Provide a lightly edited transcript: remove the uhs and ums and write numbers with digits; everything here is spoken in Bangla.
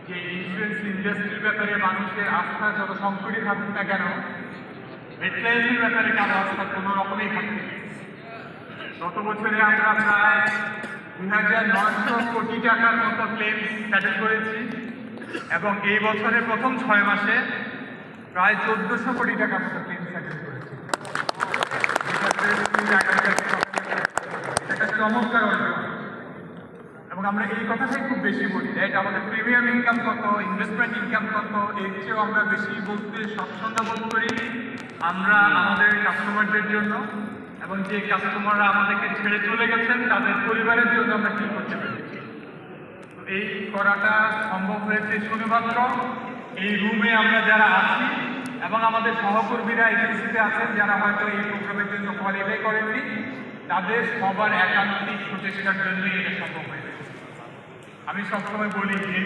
যে ইন্স্যুরেন্স ইন্ডাস্ট্রির ব্যাপারে মানুষের আস্থা যত সংকটই থাকুক না কেন, মেটলাইফের ব্যাপারে কারো আস্থা কোনো রকমই থাকবে। গত বছরে আমরা প্রায় ২,৯০০ কোটি টাকার মতো ক্লেম সেটেল করেছি এবং এই বছরের প্রথম ৬ মাসে প্রায় ১৪০০ কোটি টাকার মতো ক্লেম সেটেল করেছি। এটা চমৎকার অর্জন এবং আমরা এই কথাটাই খুব বেশি বলি, রাইট? আমাদের প্রিমিয়াম ইনকাম কত, ইনভেস্টমেন্ট ইনকাম কত, এর চেয়েও আমরা বেশি বলতে স্বচ্ছন্দ্য বোধ করি আমরা আমাদের কাস্টমারদের জন্য এবং যে কাস্টমাররা আমাদেরকে ছেড়ে চলে গেছেন তাদের পরিবারের জন্য আমরা কি করতে পারি। এই করাটা সম্ভব হয়েছে শুধুমাত্র এই রুমে আমরা যারা আছি এবং আমাদের সহকর্মীরা এজেন্সিতে আছেন যারা হয়তো এই প্রোগ্রামের জন্য কোয়ালিফাই করেননি, তাদের সবার একান্তিক প্রচেষ্টার জন্যই এটা সম্ভব হয়েছে। আমি সবসময় বলি যে